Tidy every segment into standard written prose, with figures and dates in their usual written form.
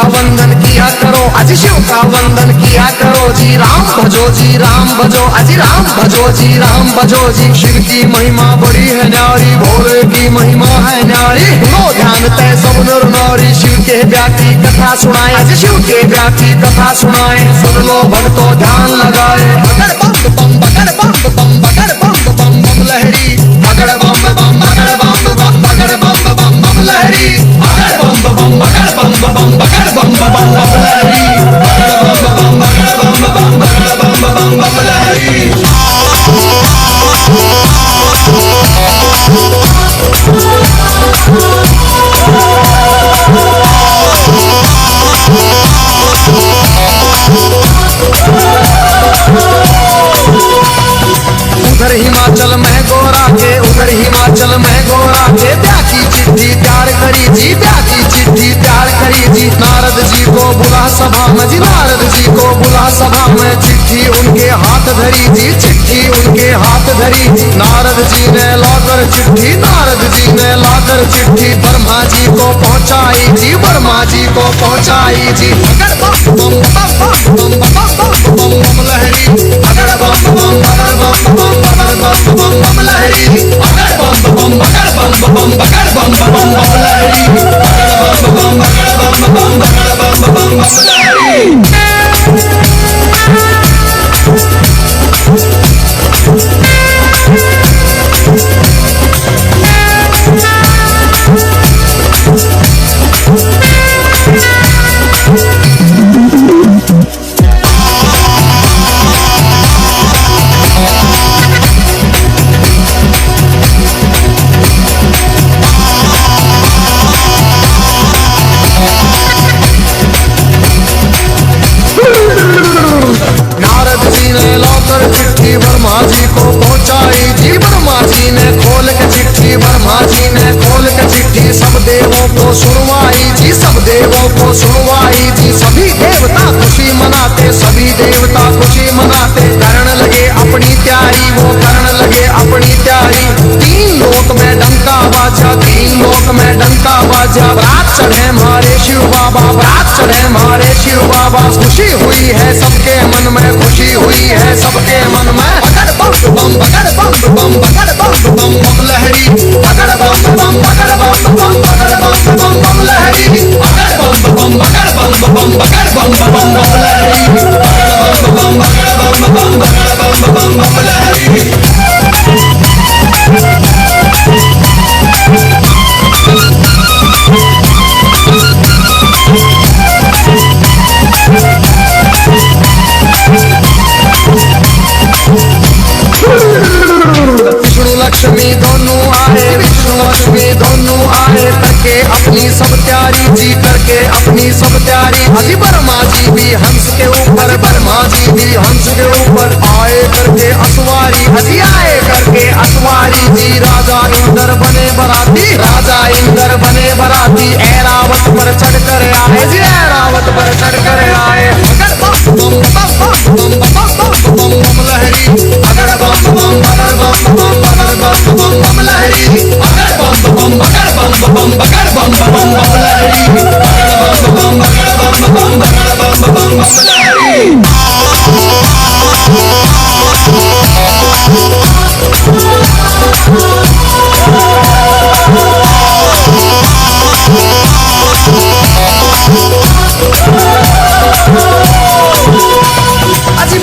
वंदन किया करो, आज शिव का वंदन किया करो जी। राम भजो जी, राम भजो, अजी राम भजो जी, राम भजो जी। शिव की महिमा बड़ी है न्यारी, भोले की महिमा है न्यारी। लो ध्यान तय सब नर नारी, शिव के ब्याह की कथा सुनाए, आज शिव के ब्याह की कथा सुनाए। सुन लो भक्तों ध्यान लगाए। बगड़ बम बम बगड़ बम बम बगड़ बम बम बम लहरी, बगड़ बम बम बगड़ बम बम बगड़ बम बम बम लहरी, बगड़ बम बम बगड़ बम बम बगड़ बम बम बम लहरी, बगड़ बम बम बगड़ बम बम बगड़ बम बम बम लहरी। उधर हिमाचल में गोरा के, उधर हिमाचल में गोरा के ब्याह की चिट्ठी तैयार करी जी, ब्याह की चिट्ठी तैयार करी जी। नारद जी को बुला सभा में जी, नारद जी को बुला सभा में। चिट्ठी उनके हाथ धरी जी, चिट्ठी उनके हाथ धरी जी। नारद जी ने लाकर चिट्ठी, नारद जी ने लाकर चिट्ठी ब्रह्मा जी को पहुंचाई जी, ब्रह्मा जी को पहुंचाई जी। बगड़ बम बम बम बम बम बम बम लहरी, बगड़ बम बम बगड़ बम बम बगड़ बम बम बम लहरी, बगड़ बम बम बगड़ बम बम बगड़ बम बम बम लहरी, बगड़ बम बगड़ बम बम बगड़ बम बम बम लहरी। चिट्ठी ब्रह्मा जी को पहुंचाई जी, ब्रह्मा जी ने खोल के चिट्ठी, ब्रह्मा जी ने खोल के चिट्ठी सब देवों को सुनवाई जी, सब देवों को सुनवाई जी। सभी देवता खुशी मनाते, सभी देवता खुशी मनाते। करण लगे अपनी तैयारी, वो करण लगे अपनी तैयारी। तीन लोक में डंका बाजा, तीन लोक में डंका बाजा। रात चढ़े हमारे शिव बाबा, रात चढ़े हमारे शिव बाबा। खुशी हुई है सबके मन में, खुशी हुई है सबके मन में। बगड़ बम बम बगड़ बम बम बगड़ बम बम बम लहरी, बगड़ बम बम बगड़ बम बम बगड़ बम बम बम लहरी, बगड़ बम बम बगड़ बम बम बगड़ बम बम बम लहरी, बगड़ बम बगड़ बम बम बगड़ बम बम बम लहरी। विष्णु लक्ष्मी दोनों आए, विष्णु लक्ष्मी दोनों आए। करके अपनी सब तैयारी जी, करके अपनी सब तैयारी। अजी ब्रह्मा जी भी हंस के ऊपर, ब्रह्मा जी भी हंस के ऊपर आए करके असवारी। अजी आए करके असवारी जी। राजा इंद्र बने बराती, राजा इंद्र बने बराती। ऐरावत पर चढ़ कर आए जी, ऐरावत पर चढ़ कर आए। बगड़ बम बम बम बम बम बम बम लहरी, बगड़ बम बम बगड़ बम बम बगड़ बम बम बम लहरी, बगड़ बम बम बगड़ बम बम बगड़ बम बम बम लहरी, बगड़ बम बगड़ बम बम बगड़ बम बम बम लहरी।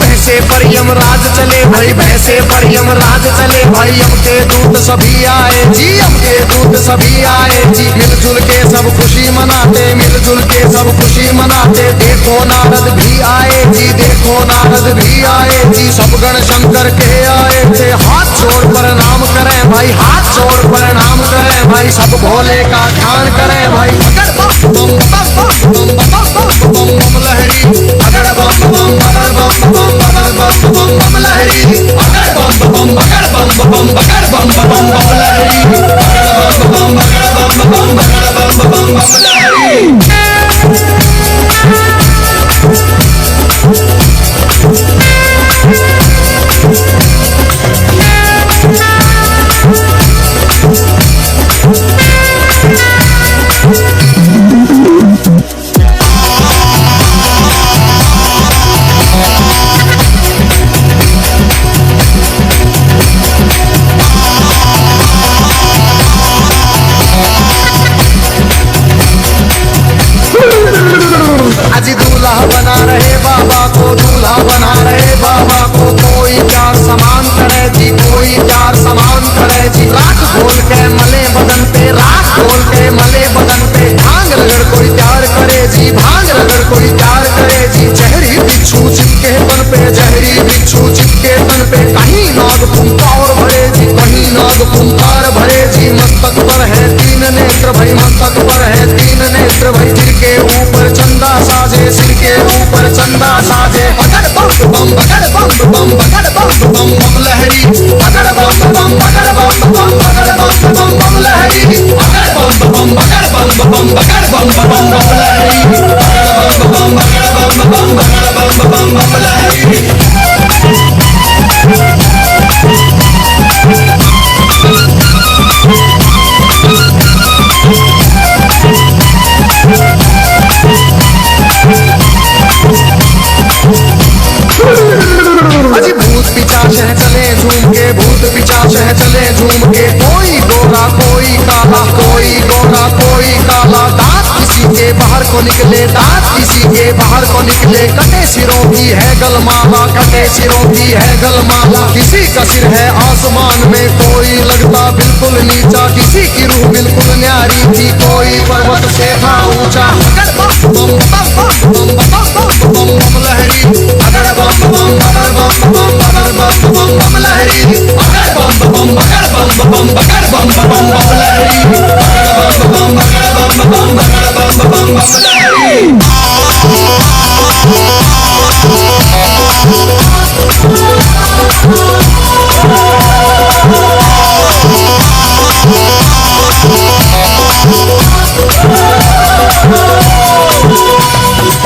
भैंसे पर यमराज चले भाई, भैंसे पर यमराज चले भाई। यम के दूत सभी आए जी, यम के दूत सभी आए जी। मिलजुल के सब खुशी मनाते, मिलजुल के सब खुशी मनाते। देखो नारद भी आए जी, देखो नारद भी आए जी। सब गण शंकर के आए थे। हाथ जोड़ प्रणाम करें भाई, हाथ जोड़ प्रणाम करें भाई। सब भोले का ध्यान करें भाई। बगड़ बम बम बम बम बम बम बम लहरी, बगड़ बम बम बगड़ बम बम अजी दूल्हा बना रहे बाबा को, दूल्हा बना रहे बाबा को। कोई प्यार समान करे जी, कोई प्यार समान करे जी। राख घोल के मले बदन पे, राख घोल के मले बदन पे। भांग रगड़ कोई प्यार करे जी, भांग रगड़ कोई प्यार करे जी। जहरी बिच्छू चिपके तन पे, जहरी बिच्छू चिपके तन पे। कहीं नाग पुंकार भरे जी, कहीं नाग पुंकार भरे जी। मस्तक पर है तीन नेत्र भाई, मस्तक पर है तीन नेत्र भाई। सिर के ऊपर चंदा साजे, सिर के ऊपर चंदा साजे। बगड़ बम बम, बगड़ बम बम, बगड़ बम बम बम लहरी। बगड़ बम बम, बगड़ बम बम, बगड़ बम बम बम लहरी। बगड़ बम बम, बगड़ बम बम, बगड़ बम बम बम लहरी। बगड़ बम बम, बगड़ बम बम, बगड़ बम बम बम लहरी। अजी भूत पिशाच है चले झूम के, भूत पिशाच है चले झूम के। कोई गोरा कोई काला, कोई गोरा कोई काला। दांत किसी के बाहर को निकले, दांत किसी के बाहर को निकले। कटे सिरों की है गलमाला, कटे सिरों की है गलमाला। किसी का सिर है आसमान में, कोई लगता बिल्कुल नीचा। किसी की रूह बिल्कुल न्यारी थी, कोई पर्वत से था ऊंचा। बगड़ बम बम बम बम बम बम बम लहरी। बगड़ बम बम, बगड़ बम बम, बगड़ बम बम बम लहरी। बगड़ बम बम, बगड़ बम बम, बगड़ बम बम बम लहरी। बगड़ बम बम, बगड़ बम बम, बगड़ बम बम बम लहरी।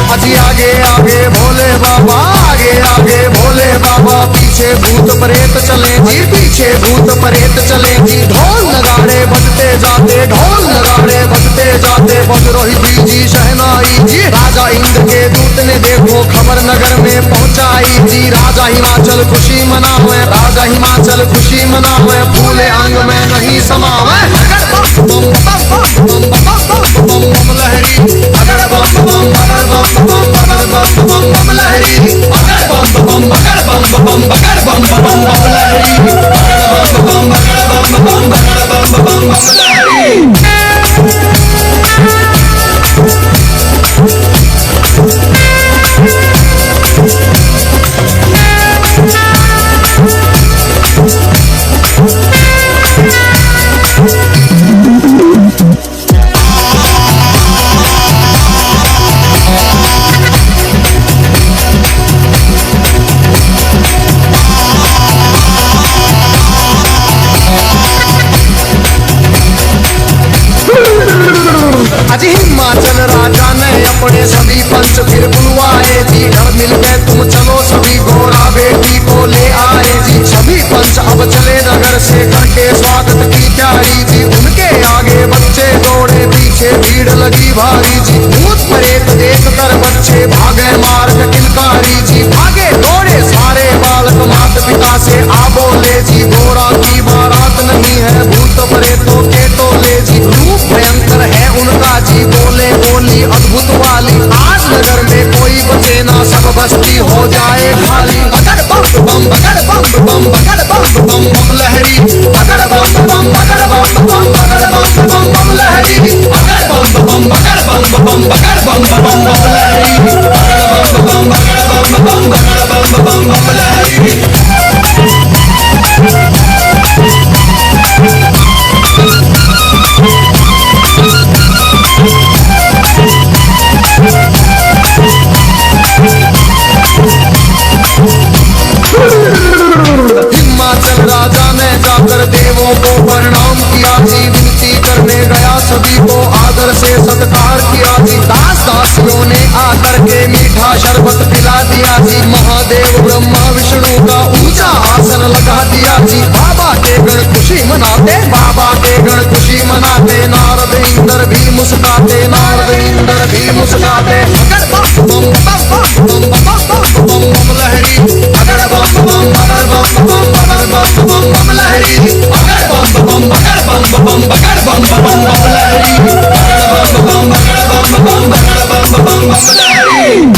अजी आगे आगे भोले बाबा, आगे आगे भोले बाबा। पीछे भूत प्रेत चले जी, पीछे भूत प्रेत चले जी। ढोल नगाड़े बजते जाते, ढोल नगाड़े बजते जाते। बज रही जी शहनाई जी। राजा इंद्र के दूत ने देखो खबर नगर में पहुंचाई जी। राजा हिमाचल खुशी मनावे, राजा हिमाचल खुशी मनावे। फूले अंग में नहीं समावे। बम बम बम बम बम बम लहरी। बगड़ बम बम, बगड़ बम बम, बगड़ बम बम बम लहरी। बगड़ बम बम, बगड़ बम बम, बगड़ बम बम बम लहरी। बगड़ बम बम, बगड़ बम बम, बगड़ बम बम बम लहरी। अजी हिमाचल राजा ने अपने सभी पंच फिर बुलवाए जी। घर मिल गए तुम चलो सभी, गोरा बेटी को ले आए जी। सभी पंच अब चले नगर से करके स्वागत की तैयारी जी। उनके आगे बच्चे दौड़े, पीछे भीड़ लगी भारी जी। भूत प्रेत देख कर बच्चे भागे मार्ग किलकारी जी। भागे दौड़े सारे बालक माता पिता से आ बोले जी। गोरा की बारात नहीं है, भूत प्रेतों के टोले जी। रूप भयंकर है उनका जी, बोले बोली अद्भुत वाली। आज नगर में कोई बचे ना, सब बस्ती हो जाए खाली। बगड़ बम बम, बगड़ बम बम, बगड़ बम बम बम लहरी। बगड़ बम बम, बगड़ बम बम, बगड़ बम बम बम लहरी। बगड़ बम बम, बगड़ बम बम, बगड़ बम बम बम लहरी। बगड़ बम बम, बगड़ बम बम, बगड़ बम बम बम लहरी। हिमाचल राजा ने जाकर देवों को प्रणाम किया जी। विनती करने गया सभी को आदर से सत्कार किया जी। दास दासियों ने आकर के मीठा शरबत पिला दिया जी। महादेव ब्रह्मा विष्णु का ऊंचा आसन लगा दिया जी। बाबा के गण खुशी मनाते, बाबा के गण खुशी मनाते। नारद इंद्र भी मुस्कुराते, नारद इंद्र भी मुस्कुराते। अगर बम बम बम बम बम बम बम बम लहरी, अगर बम बम अगर बम बम अगर बम बम बम लहरी, अगर बम बम अगर बम बम अगर बम बम बम लहरी, अगर बम बम अगर बम बम अगर बम बम बम लहरी।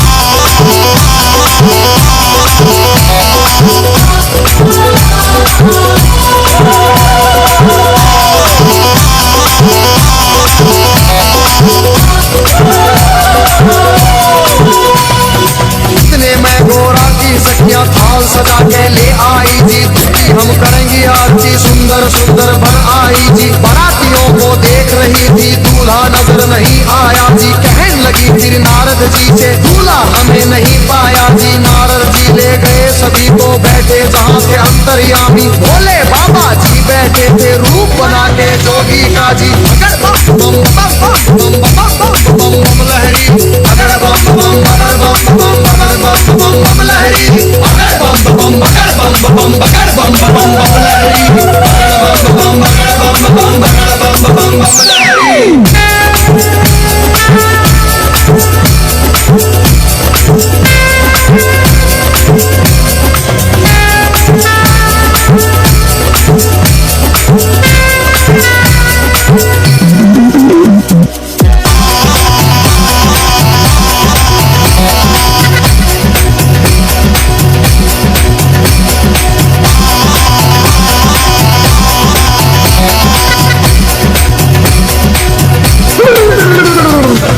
इतने में गोरा की सखियां थाल सजा के ले आई जी। हम करेंगे आरती, सुंदर सुंदर बन आई जी। बारातियों को देख रही थी, दूल्हा नजर नहीं आया जी। कहने लगी फिर नारद जी से, दूल्हा हमें नहीं पाया जी। नारद जी ले गए सभी को बैठे जहाँ थे अंतर्यामी। भोले बाबा जी बैठे थे रूप बना के जोगी का जी। अगर बम बम बम बम बम बम बम लहरी, अगर बम बम अगर बम बम अगर बम बम बम लहरी, अगर बम बम अगर बम बम अगर बम बम बम लहरी, अगर बम बम अगर बम बम अगर बम बम बम लहरी।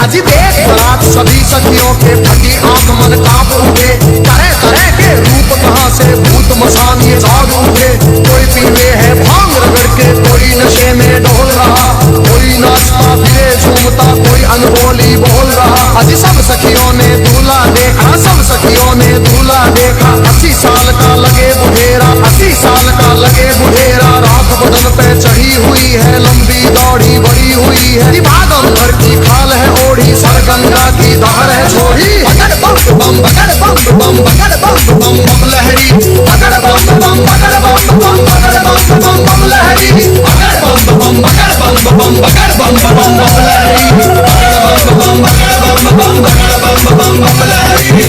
अजी देख बारात सभी सखियों के फटी आंख मन कांप उठे। तरह तरह के रूप कहाँ से भूत मसान ये जाग उठे। कोई पीवे है भांग रगड़ के, कोई नशे में डोल रहा, कोई नाचता फिरे झूमता, कोई अनहोली बोल रहा। अजी सब सखियों ने दूल्हा देखा, सब सखियों ने दूल्हा देखा। 80 साल का लगे बुढ़ेरा, 80 साल का लगे बुढ़ेरा। राख बदन पे चढ़ी हुई है, लंबी दौड़ी बड़ी हुई है। भागम भर की खाल है ओढ़ी, सर गंगा की धार है छोड़ी। अगर बम बम अगर बम बम अगर बम बम बम लहरी, अगर बम बम अगर बम बम अगर बम बम बम लहरी, अगर बम बम अगर बम बम अगर बम बम बम लहरी, अगर बम बम अगर बम बम अगर बम बम बम लहरी।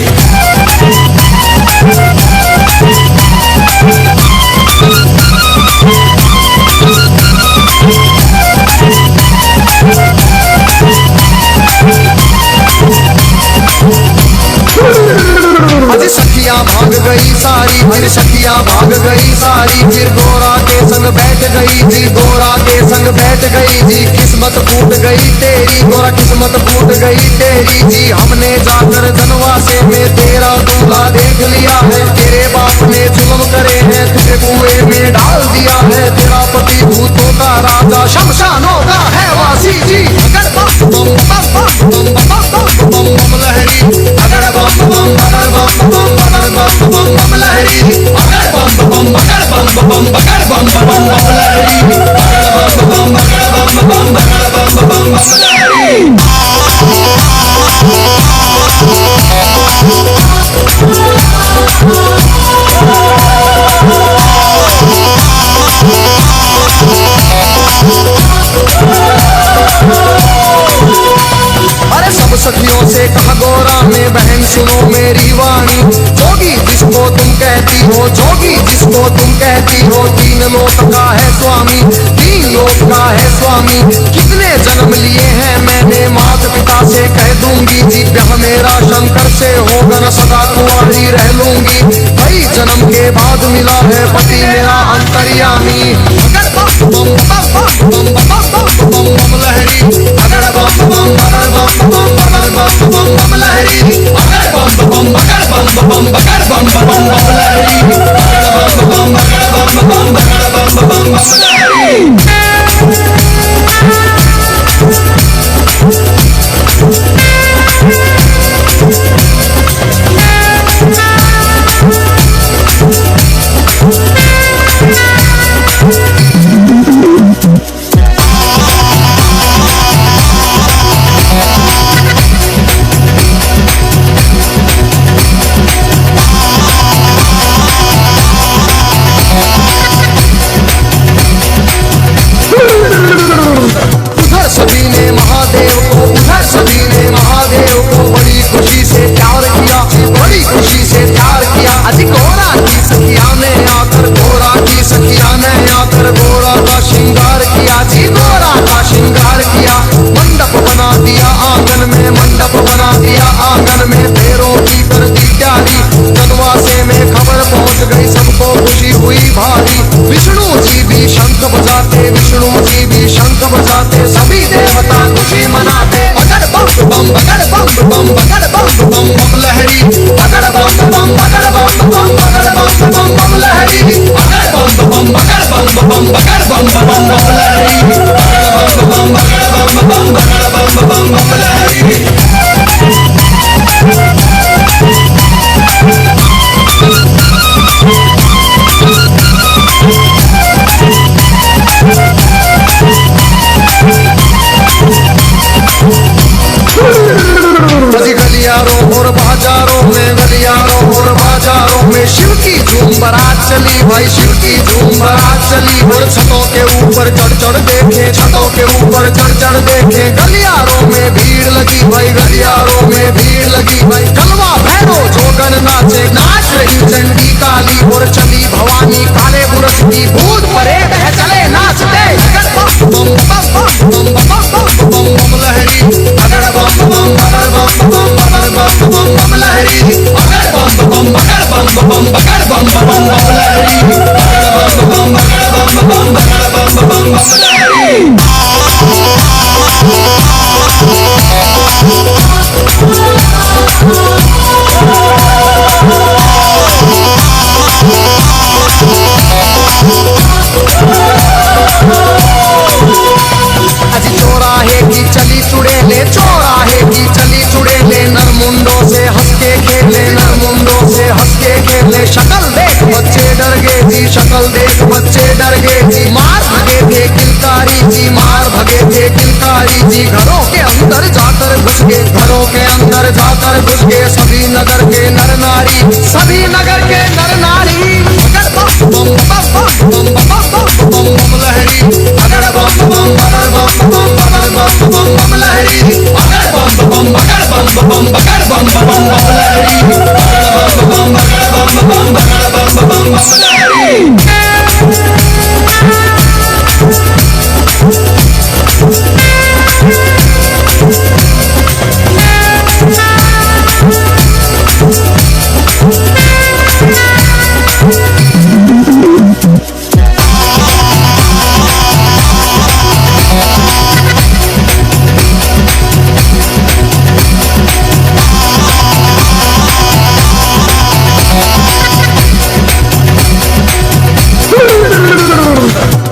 अजी सखियां भाग गई सारी, फिर सखियां भाग गई सारी। फिर गोरा के संग बैठ गई जी, गोरा के संग बैठ गई जी। किस्मत फूट गई तेरी गोरा, किस्मत फूट गई तेरी जी। हमने जाकर जनवासे में तेरा दूल्हा देख लिया है। तेरे बाप ने जुल्म करे हैं, तुझे कुएं में डाल दिया है। तेरा पति भूतों का राजा, शमशानों का है वासी जी। अगर बम बम बम बम बम बम लहरी, अगर बम बम अगर बम बम अगर बम बम लहरी, अगर बम बम अगर बम बम अगर बम बम लहरी, अगर बम अगर बम अगर बम लहरी। अरे सब सखियों से कहा गोरा में, बहन सुनो मेरी वाणी। जोगी जिसको तुम कहती हो, जोगी जिसको तुम कहती हो, 3 लोक का है स्वामी, 3 लोक का है स्वामी। कितने जन्म लिए हैं मैंने, माता पिता से कह दूंगी जी। ब्याह मेरा शंकर से होगा न, सदा कुंवारी रह लूंगी। कई जन्म के बाद मिला है पति मेरा अंतर्यामी। अगर बम बम बम बम बम बम लहरी, अगर बम बम अगर बम बम अगर बम बम लहरी, अगर बम बम अगर बम बम अगर बम बम लहरी, अगर बम बम अगर बम बम अगर बम लहरी। अजी गोरा की सखिया ने आकर, गोरा की सखिया ने आकर गोरा का श्रृंगार किया जी, गोरा का श्रृंगार किया। मंडप बना दिया आंगन में, मंडप बना दिया आंगन में, पैरों की कर दी प्यारी। जनवासे में खबर पहुंच गई, सबको खुशी हुई भारी। विष्णु जी भी शंख बजाते, विष्णु जी भी शंख बजाते, सभी देवता खुशी मनाते। बगड़ बम बम बगड़ बम बम बगड़ बम बम बम लहरी, बगड़ बम बम बगड़ बम बम बगड़ बम बम बम लहरी, बगड़ बम बम बगड़ बम बम बगड़ बम बम बम लहरी, बगड़ बम बगड़ बम बम बगड़ बम बम बम लहरी। गलियारों और बाजारों में, गलियारों और बाजारों में शिव की झूम बारात चली भाई, शिव की झूम बारात चली। और छतों के ऊपर चढ़ चढ़ देखे, छतों के ऊपर चढ़ चढ़ देखे। गलियारों में भीड़ लगी भाई, गलियारों में भीड़ लगी भाई। कलवा भैरो जोगन नाचे, नाच रही चंडी काली। और चली भवानी काले बुरश की, भूत परे बह चले नाचते। बम बम बम बम बम बम बम लहरी, बगड़ बम बम बगड़ बम बम बगड़ बम बम बम लहरी, बगड़ बम बम बगड़ बम बम बगड़ बम बम बम लहरी, बगड़ बम बगड़ बम बम बगड़ बम बम बम लहरी। चौराहे की चली चुड़ैले, चौराहे की चली चुड़ैले। नरमुंडों से हंस के खेले, नरमुंडों से हंस के खेले। शक्ल देख बच्चे डर गए जी, शक्ल देख बच्चे डर गए जी। मार भगे थे किलकारी जी, मार भगे थे किलकारी जी। घरों के अंदर जाकर घुस गए, घरों के अंदर जाकर घुस गए। सभी नगर के नर नारी, सभी नगर के नर नारी। बगड़ बम बम बम बम बम बम बम लहरी, बगड़ बम बम बगड़ बम बम बगड़ बम बम बम लहरी, बगड़ बम बम बगड़ बम बम बगड़ बम बम बम लहरी, बगड़ बम बगड़ बम बम बगड़ बम बम बम लहरी।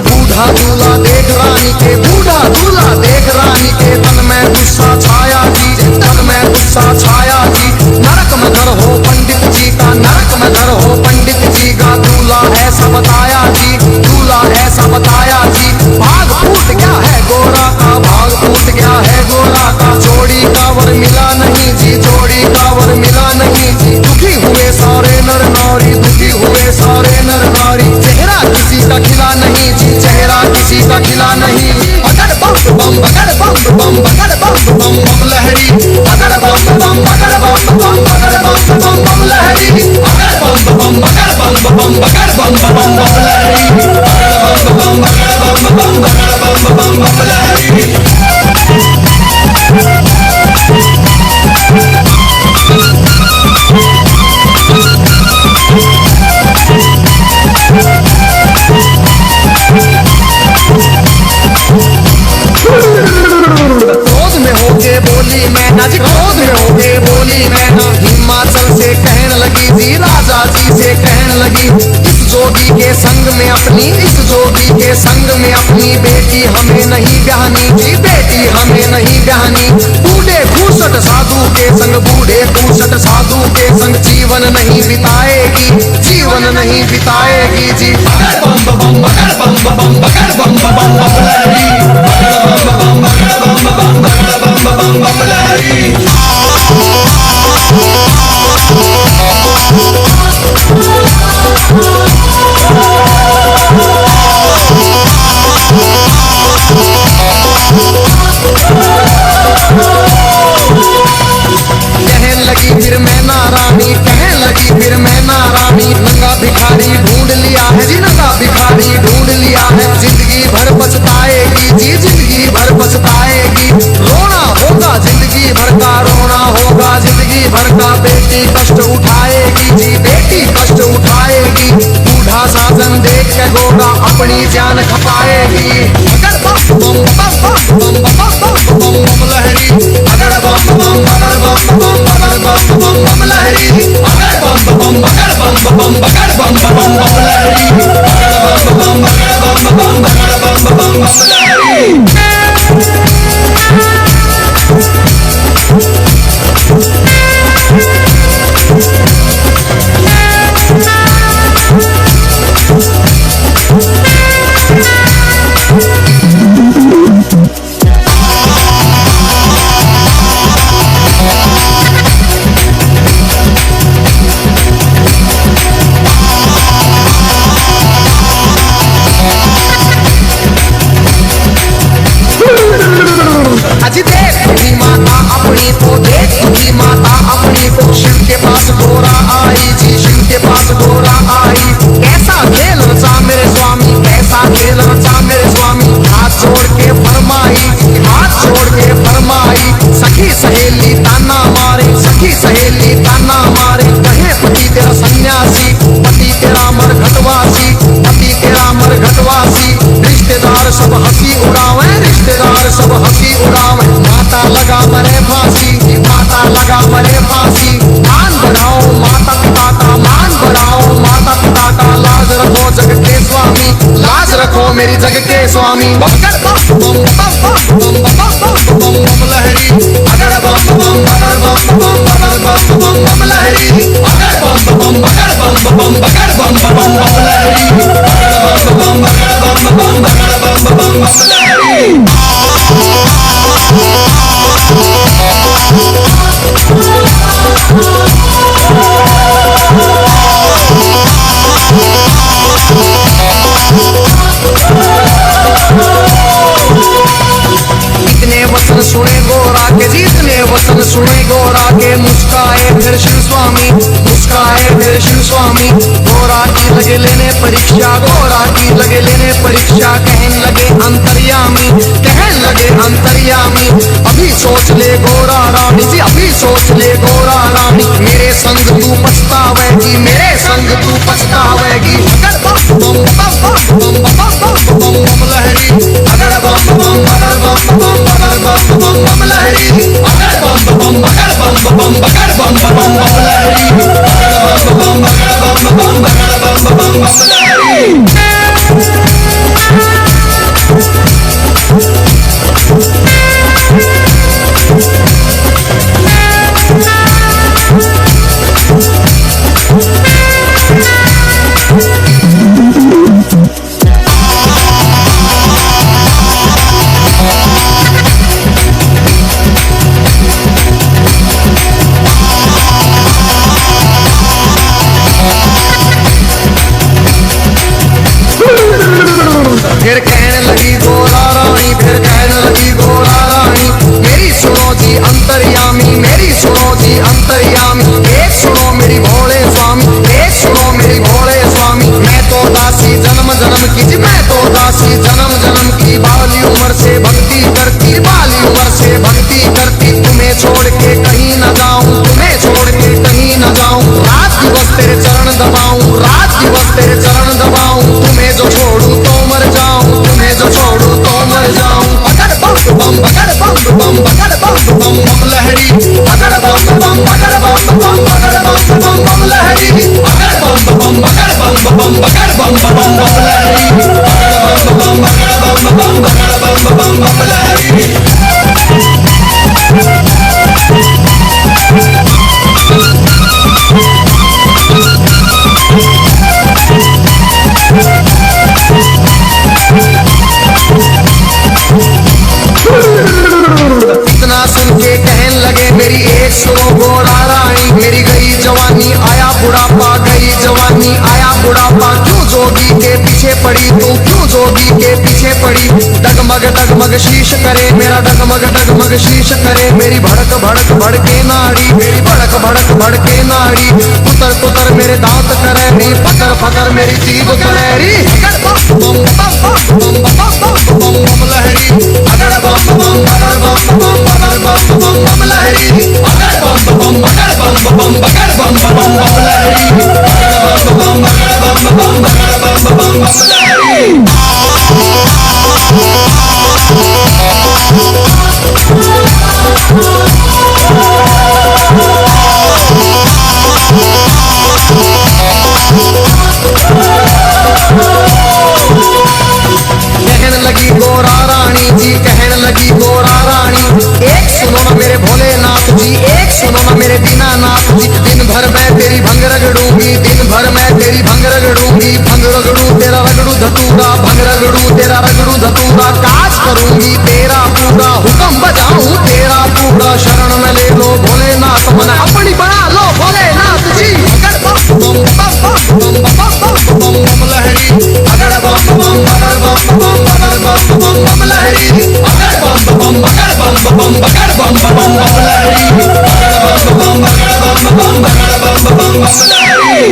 बूढ़ा दूल्हा देख रानी के, बूढ़ा दूल्हा देख रानी के। तन में गुस्सा छाया जी, तन में गुस्सा छाया जी। नरक में घर हो पंडित जी का, नरक में घर हो पंडित जी का। दूल्हा ऐसा बताया जी, दूल्हा ऐसा बताया जी। भाग फूट गया है गोरा का, भाग फूट गया है गोरा का। जोड़ी का वर मिला नहीं जी, जोड़ी का वर मिला नहीं जी। दुखी हुए सारे नर नारी, दुखी हुए सारे नर नारी। चेहरा किसी का खिला नहीं जी, चेहरा किसी का खिला नहीं। बगड़ बम बम बगड़ बम बम बगड़ बम बम बम लहरी, बगड़ बम बम बगड़ बम बम बगड़ बम बम बम लहरी, बगड़ बम बम बगड़ बम बम बगड़ बम बम बम लहरी, बगड़ बम बगड़ बम बम बगड़ बम बम बम लहरी। क्रोध में होके बोली मैना जी, क्रोध में होके बोली मैना। हिमाचल से कहने लगी जी, राजा जी से कहने लगी। इस जोगी के संग में अपनी, इस जोगी के संग में अपनी बेटी हमें नहीं ब्याहनी जी, बेटी हमें नहीं ब्याहनी। बूढ़े खूसट साधु के संग, बूढ़े खूसट साधु के संग जीवन नहीं बिताएगी, जीवन नहीं बिताएगी जी। बगड़ बम बम बगड़ बम बम बगड़ बम बम बम लहरी, बगड़ बम बम बगड़ बम बम बगड़ बम बम बम लहरी। कहने लगी फिर मैं नारानी, कहने लगी फिर मैं नारानी। नंगा भिखारी ढूंढ लिया है जी, नंगा भिखारी ढूंढ लिया है। जिंदगी भर पछताएगी जी, जिंदगी भर पछताएगी। रोना होगा जिंदगी भर का, रोना होगा जिंदगी भर का। बेटी कष्ट उठाएगी जी, बेटी कष्ट उठाएगी। बूढ़ा साजन देख के गोरा अपनी जान खपाएगी। अगर बम बम बम बम बम बम बम बम लहरी, अगर बम बम अगर बम बम अगर बम बम बम लहरी, अगर बम बम अगर बम बम अगर बम बम बम लहरी, अगर बम बम अगर बम बम अगर बम बम बम लहरी। अजी देख तूही माता अपनी को, देख तूही माता अपनी को। शिव के पास गोरा आई जी, शिव के पास गोरा आई। कैसा खेल रचा मेरे स्वामी, कैसा खेल रचा मेरे स्वामी। हाथ जोड़ के फरमाई, हाथ जोड़ के फरमाई। सखी सहेली ताना मारे, सखी सहेली ताना मारे। कहे पति तेरा सन्यासी, पति तेरा मरघटवासी, पति तेरा मरघटवासी। रिश्तेदार सब हंसी उड़ावे, रिश्तेदार सब हंसी उड़ावे। माता लगा मरे फांसी, माता लगा मरे फांसी। मान बढ़ाओ माता पिता का, मान बढ़ाओ माता पिता का। लाज रखो जग के स्वामी, लाज रखो मेरी जग के स्वामी। अगर बम बम बम बम बम बम बम लहरी, अगर बम बम अगर बम बम अगर बम बम बम लहरी, अगर बम बम अगर बम बम अगर बम बम बम लहरी, अगर बम बम अगर बम बम अगर बम बम बम लहरी। इतने वचन सुने गोरा के जी, इतने वचन सुने गोरा के। मुस्काए फिर शिव स्वामी, मुस्काए फिर शिव स्वामी। गोरा की लगे लेने परीक्षा, गोरा की लगे लेने परीक्षा। कहने लगे अंतर्यामी, कहने लगे अंतर्यामी। अभी सोच ले गोरा रानी जी, अभी सोच ले गोरा रानी। मेरे संग तू पछतावेगी, मेरे संग तू पछतावेगी। अगर बम बम बम बम बम बम बम लहरी, अगर बम बम अगर बम बम अगर बम बम लहरी, अगर बम बम अगर बम बम अगर बम बम लहरी, अगर बम अगर बम अगर बम लहरी। फिर कहने लगी गोरा रानी, फिर कहने लगी गोरा रानी। मेरी सुनो जी अंतर्यामी, मेरी सुनो जी अंतर्यामी। एक सुनो मेरी भोले स्वामी, एक सुनो मेरी भोले स्वामी। मैं तो दासी जन्म जन्म की जी, मैं तो दासी जन्म जन्म की। बाली उम्र से भक्ति करती, बाली उम्र से भक्ति करती। तुम्हें छोड़ के कहीं न जाऊं, तुम्हें छोड़ के कहीं न जाऊं। रात दिवस तेरे चरण दबाऊं, रात दिवस तेरे चरण दबाऊं। तुम्हें जो छोड़ू तो मर जाऊं, तुम्हें जो छोड़ू तो मर जाऊं। अगर बम बम अगर बम बम अगर बम बम बम लहरी, अगर बम बम अगर बम बम अगर बम बम बम लहरी, अगर बम बम अगर बम बम अगर बम बम बम लहरी, अगर बम बम अगर बम बम अगर बम बम लहरी। इतना सुन के कहने लगे मेरी एक सुनो गोरा रानी। मेरी गई जवानी आया बुढ़ापा, गई जवानी आया बुढ़ापा। क्यों जोगी के पीछे पड़ी तू, क्यों जोगी के पीछे पड़ी। डगमग शीश करे मेरा, डगमग शीश करे। मेरी भड़क भड़क भड़के नाड़ी, मेरी भड़क भड़क भड़के नाड़ी। कुतर कुतर मेरे दांत करे, लहरी फकर फकर मेरी जीभ करेरी बम लहरी अगर बम बम अगर बम बम अगर बम बम बम लहरी अगर बम बम अगर बम बम अगर बम बम बम लहरी अगर बम अगर बम बम अगर बम बम बम लहरी। कहन लगी गोरा रानी जी कहन लगी गोरा रानी एक सुनो ना मेरे भोलेनाथ जी एक सुनो ना मेरे दीनानाथ जी दिन भर मैं तेरी भंग रगड़ूंगी दिन भर मैं तेरी भंग रगड़ूंगी भंग रगड़ू तेरा रगड़ू धतूरा भंग रगड़ू तेरा रगड़ू धतूरा काज करूंगी तेरा पूरा हुक्म बजाऊं तेरा पूरा शरण में ले लो भोलेनाथ मन अपनी बना लो भोलेनाथ जी अगर बम बम बम बम बम बम लहरी अगर बम बम अगर बम बम अगर बम बम बम लहरी अगर बम बम अगर बम बम अगर बम बम बम लहरी अगर बम बम अगर बम बम अगर बम बम बम लहरी।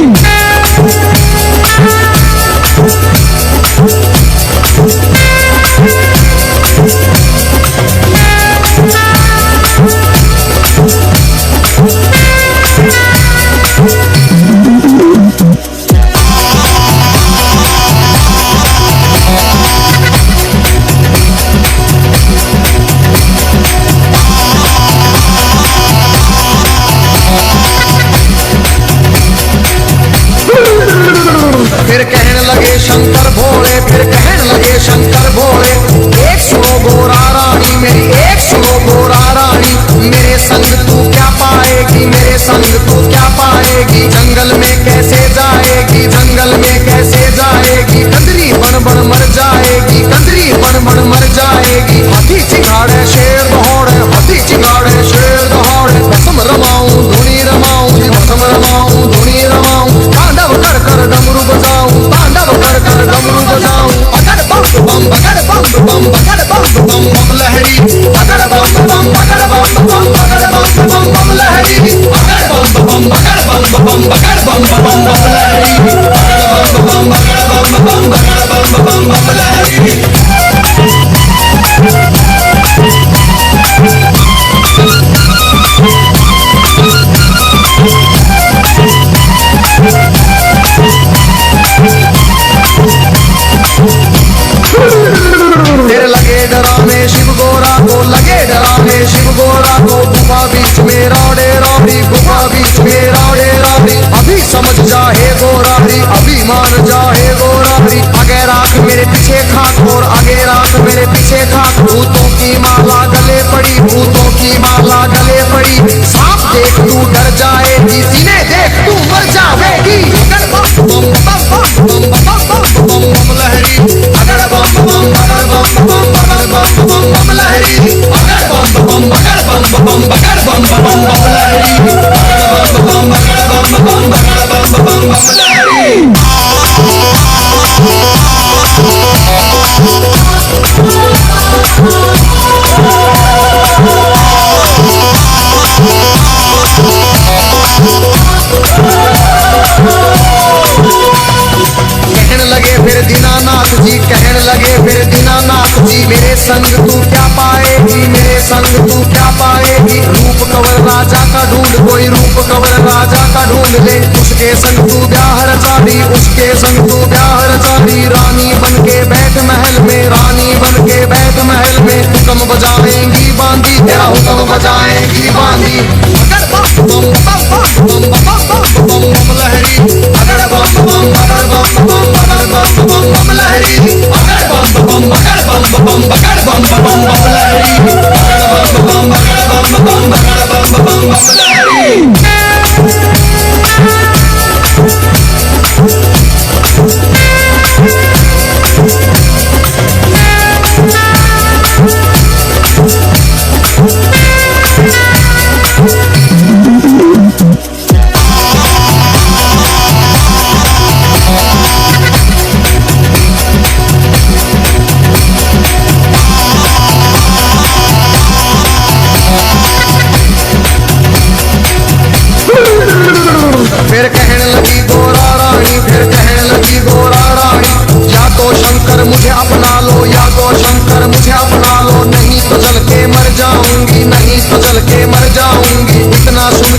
फिर कहने लगे शंकर भोले फिर कहने लगे शंकर भोले एक सुनो गोरा रानी मेरी एक सुनो गोरा रानी मेरे संग तू क्या पाएगी मेरे संग तू क्या पाएगी जंगल में कैसे जाएगी जंगल में कैसे जाएगी कंदरी बन बन मर जाएगी कंदरी बन बन मर जाएगी हाथी चिंगाड़े शेर दौड़े हाथी चिंगाड़े शेर दौड़े भस्म रमाऊं धुनी रमाऊं जी भस्म रमाऊं धुनी रमाऊं तांडव कर कर डमरू बजाऊं तांडव कर कर डमरू बजाऊं अगर बम बम अगर बम बम अगर बम बम बम लहरी अगर बम बम अगर बम बम अगर बम बम बम लहरी अगर बम बम अगर बम बम अगर बम बम बम लहरी अगर बम अगर बम बम अगर बम बम बम लहरी। फिर लगे डराने शिव गोरा को लगे डराने शिव गोरा को गुफा बीच में रौड़े रौड़ी गुफा बीच में रौड़े रौड़ी अभी समझ जाए गोराड़ी अभी मान जाए गोराड़ी आगे राख मेरे पीछे खाक और आगे राख मेरे पीछे खाक भूतों की माला गले पड़ी भूतों की माला गले पड़ी सांप देख तू डर जाएगी सीने देख तू मर जाएगी अगर बम बम बम बम बम बम बम लहरी अगर बम बम अगर बम बम अगर बम बम बम लहरी अगर बम बम अगर बम बम अगर बम बम बम लहरी अगर बम अगर बम बम अगर बम बम बम लहरी। कहने लगे फिर दीनानाथ जी कहने लगे फिर दीनानाथ जी मेरे संग तू क्या पाएगी मेरे संग तू क्या पाएगी रूप कवर राजा का ढूंढ कोई रूप कवर राजा का ढूंढ ले उसके संग तू ब्याह रचाड़ी उसके संग तू ब्याह रचाड़ी रानी बन के बैठ महल में रानी बन के बैठ महल में हुक्म बजाएंगी बांधी तेरा हुक्म बजाएंगी बांधी अगर बम बम बम बम बम बम बम लहरी अगर बम बम अगर बम बम अगर बम बम बम लहरी अगर बम बम अगर बम बम अगर बम बम बम लहरी अगर बम बम अगर बम बम अगर बम बम बम लहरी।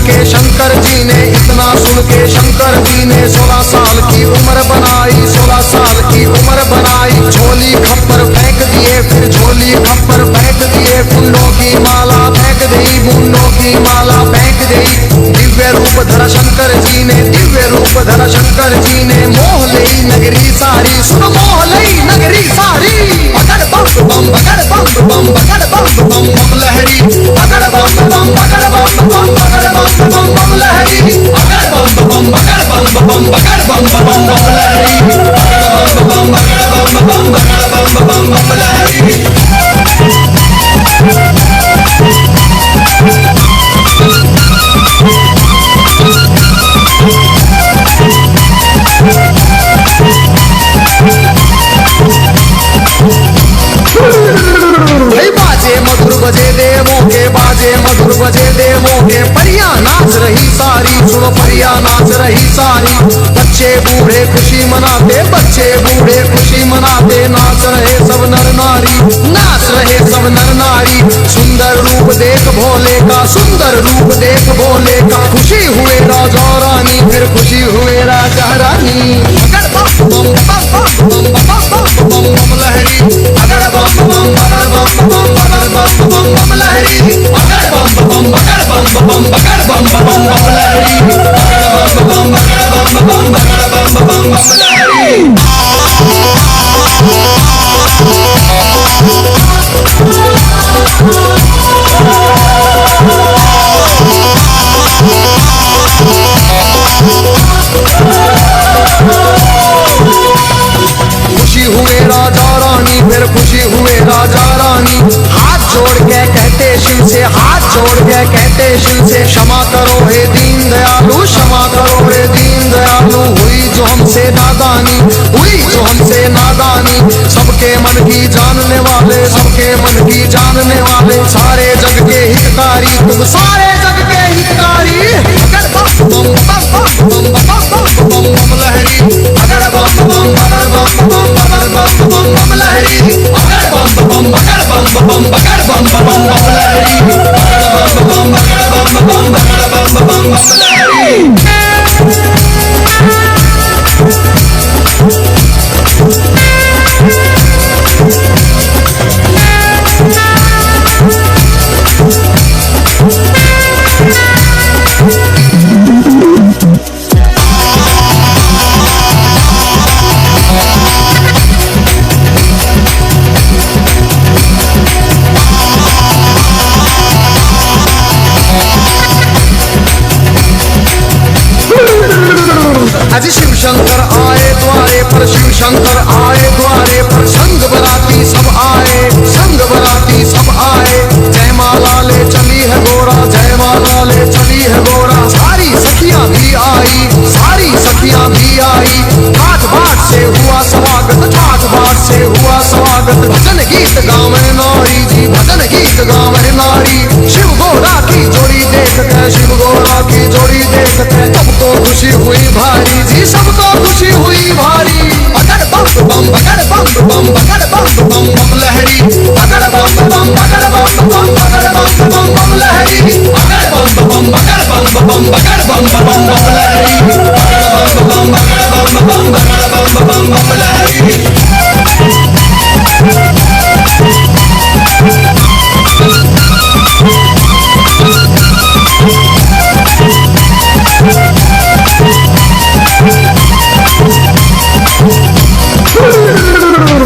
के शंकर जी ने, इतना सुन के शंकर जी ने 16 साल की उम्र बनाई, 16 साल की उम्र बनाई। झोली खप्पर फेंक दिए, फिर झोली खप्पर फेंक दिए, मुंडों की माला फेंक दी, मुंडों की माला फेंक दी। दिव्य रूप धरा शंकर जी ने, दिव्य रूप धरा शंकर जी ने, मोह लई नगरी सारी, सुन मोह लई नगरी सारी। बगड़ बम बम बगड़ बम बम बगड़ बम बम बम लहरी, बगड़ बम बम बगड़ बम बम बगड़ बम बम बम लहरी, बगड़ बम बम बगड़ बम बम बगड़ बम बम बम लहरी, बगड़ बम बगड़ बम बम बगड़ बम बम बम लहरी। बाजे मधुर बजे देवों के, बाजे मधुर बजे देवों के, परियां नाच रही सारी, सुनो परियां नाच रही सारी। बच्चे बूढ़े खुशी मनाते, बच्चे बूढ़े खुशी मनाते, नाच रहे सब नर नारी, नाच रहे सब नर नारी। सुंदर रूप देख भोले का, सुंदर रूप देख भोले का, खुशी हुए राजा रानी, फिर खुशी हुए राजा रानी। बगड़ बम बम बम बम बम बम बम लहरी, बगड़ बम बम बगड़ बम बम बगड़ बम बम बम लहरी, बगड़ बम बम बगड़ बम बम बगड़ बम बम बम लहरी, बगड़ बम बगड़ बम बम बगड़ बम बम बम लहरी। खुशी हुए राजा रानी, फिर खुशी हुए राजा रानी। हाथ जोड़ के कहते शिव से, हाथ जोड़ के कहते शिव से, क्षमा करो हे दीन दयालु, क्षमा करो हे दीन दयालु। हुई जो हमसे नादानी, हुई जो हमसे नादानी। सबके मन की जानने वाले, सबके मन की जानने वाले, सारे जग के हितकारी, तुम सारे जग के हितकारी। बगड़ बम बम बम बम बम बम बम लहरी, बगड़ बम बम बगड़ बम बम बगड़ बम बम बम लहरी, बगड़ बम बम बगड़ बम बम बगड़ बम बम बम लहरी, बगड़ बम बगड़ बम बम बगड़ बम बम बम लहरी। अजी शिव शंकर आए द्वारे पर, शिव शंकर आए द्वारे पर, संग बराती सब आए, संग बराती सब आए। जय माला ले चली है गोरा, जय माला ले चली है गोरा। सारी सखियां भी आई, सारी सखियां भी आई। ठाठ बाट से हुआ स्वागत, ठाठ बाट से हुआ स्वागत। भजन गीत गावे नारी जी, भजन गीत गावे नारी। शिव गोरा की जोड़ी देखते, शिव गोरा की जोड़ी देखते, सबको खुशी हुई भारी जी, सबको खुशी हुई भारी। बगड़ बम बम बगड़ बम बम बगड़ बम बम बम लहरी, बगड़ बम बम बगड़ बम बम बगड़ बम बम बम लहरी, बगड़ बम बम बगड़ बम बम बगड़ बम बम बम लहरी, बगड़ बम बगड़ बम बम बगड़ बम बम लहरी।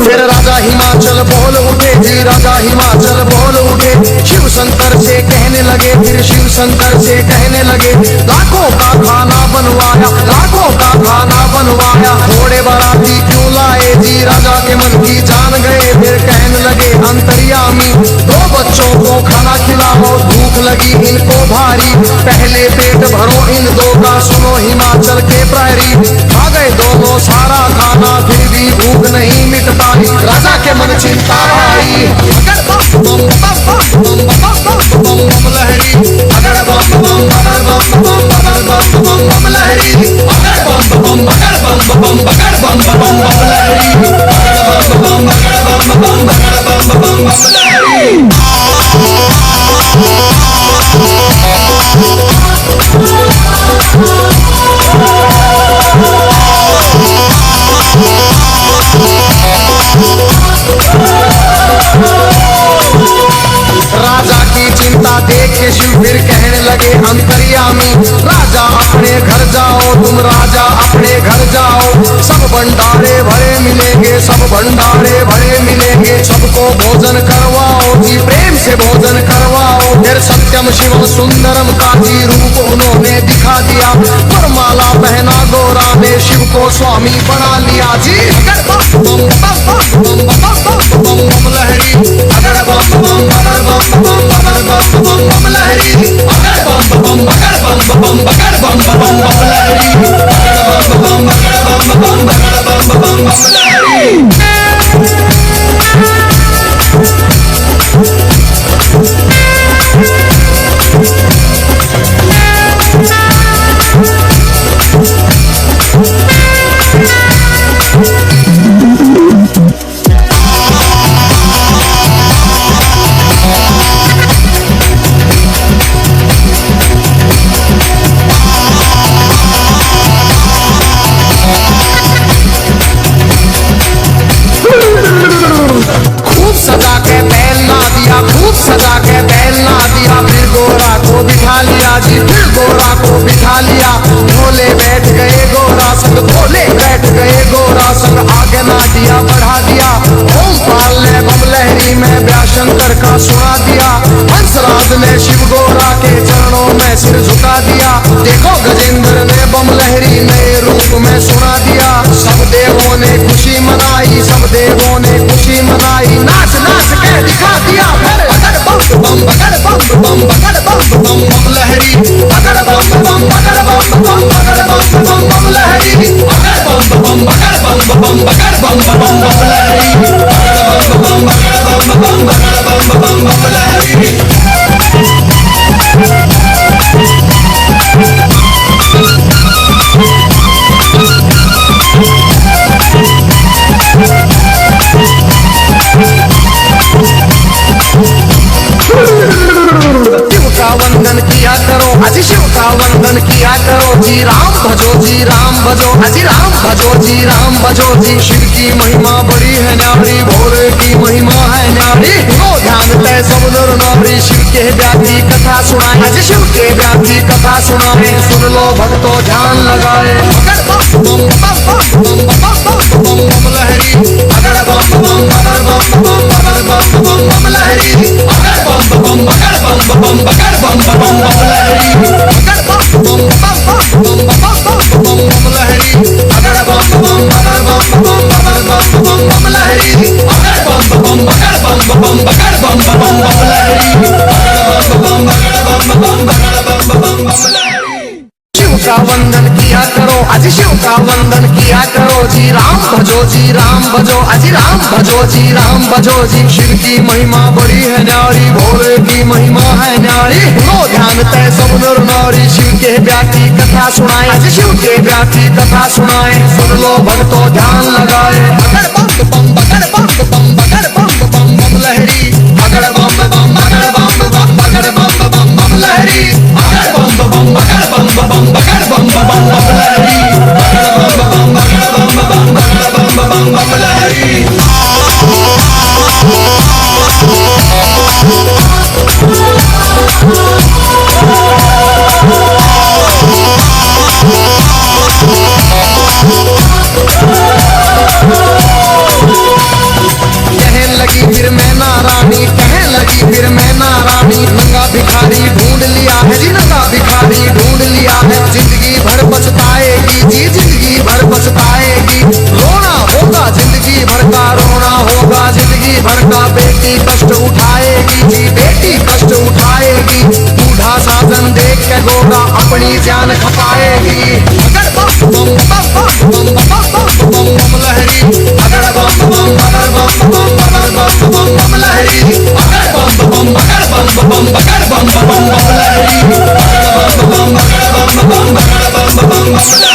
फिर राजा हिमाचल बोल उठे जी, राजा हिमाचल बोल उठे। शिव शंकर से कहने लगे, फिर शिव शंकर से कहने लगे, लाखों का खाना बनवाया, लाखों का खाना बनवाया। घोड़े बाराती क्यों लाए जी, राजा के मन की जान गए। फिर कहने लगे अंतर्यामी, दो बच्चों को खाना खिलाओ, भूख लगी इनको भारी। पहले पेट भरो इन दो का, सुनो हिमाचल के प्रहरी। खा गए दोनों सारा खाना, फिर भी भूख नहीं मिट पाई। राजा के मन चिंता आई, बगड़ बम बम बम बम बम बम बम लहरी, बगड़ बम बम बगड़ बम बम बगड़ बम बम लहरी, बगड़ बम बम बगड़ बम बम बगड़ बम बम लहरी, बगड़ बम बगड़ बम बम बगड़ बम लहरी। सब भंडारे भरे मिलेंगे। सबको भोजन करवाओ जी, प्रेम से भोजन करवाओ। फिर सत्यम शिवम सुंदरम का जी रूप उन्होंने दिखा दिया। वरमाला पहना गौरा ने, शिव को स्वामी बना लिया जी। अगर बम बम बम बम बम बम बम लहरी, अगर बम बम अगर बम बम अगर बम बम बम लहरी, अगर बम बम अगर बम बम अगर बम बम बम लहरी, अगर बम बम अगर बम बम अगर बम बम बम लहरी। शंकर का सुना दिया। हंसराज ने शिव गोरा के चरणों में सिर झुका दिया। देखो गजेंद्र ने बम लहरी नए रूप में सुना दिया। सब देवों ने खुशी मनाई, सब देवों ने खुशी मनाई। नाच नाच के दिखा दिया। फिर अगर बम बम अगर बम बम अगर बम बम बम लहरी, अगर बम बम अगर बम बम अगर बम बम बम लहरी, अगर बम बम अगर बम बम अगर बम बम बम लहरी, अगर बम बम अगर बम बम अगर बम बम बम लहरी। वंदन किया करो, अजी शिव का वंदन किया करो जी। राम भजो जी राम भजो, अजी राम भजो जी राम भजो जी। शिव की महिमा बड़ी है न्यारी, भोले की महिमा है न्यारी। लो ध्यान दे सब नर नारी, शिव के व्यापी कथा सुनाए, अजी शिव के व्यापी कथा सुनाए। सुन लो भक्तों ध्यान लगाए। अगर बम बम बम बम बम बम बम लहरी, अगर बम बम अगर बम बम अगर बम बम बम लहरी, अगर बम बम अगर बम बम अगर बम बम बम लहरी, अगर बम बम बम बम बम बम लहरी, अगर बम बम अगर बम बम अगर बम बम बम लहरी, अगर बम बम अगर बम बम अगर बम बम बम लहरी, अगर बम बम अगर बम बम अगर बम बम बम लहरी। शिव का वंदन किया करो, अजी शिव का वंदन किया करो जी। राम भजो जी राम भजो, अजी राम भजो जी राम भजो जी। शिव की महिमा बड़ी है न्यारी, भोले की महिमा है न्यारी। लो ध्यान तय सब नर नारी, शिव के व्यापी कथा सुनाए, अजी शिव के व्यापी कथा सुनाए। सुन लो भक्तों ध्यान लगाए। अगर बम बम अगर बम बम अगर बम बम बम लहरी, अगर बम बम अगर बम बम अगर बम बम बम लहरी, अगर बम बम अगर बम बम अगर बम बम बम लहरी, अगर बम बम अगर बम बम अगर बम बम बम लहरी। कहने लगी फिर मैं नारानी, कहने लगी फिर मैं नारानी। नंगा भिखारी ढूंढ लिया है जी, नंगा भिखारी ढूंढ लिया है। जिंदगी भर पछताएगी जी, जिंदगी भर पछताएगी। रोना होगा जिंदगी भर का, रोना होगा जिंदगी भर का। बेटी कष्ट उठाएगी जी, बेटी कष्ट उठाएगी। बूढ़ा साधन देख के गोरा अपनी जान खपाएगी। अगर बम बम बम बम बम बम बम लहरी, अगर बम बम अगर बम बम अगर बम बम बम लहरी, अगर बम बम अगर बम बम अगर बम बम बम लहरी, अगर बम बम अगर बम बम अगर बम बम बम लहरी।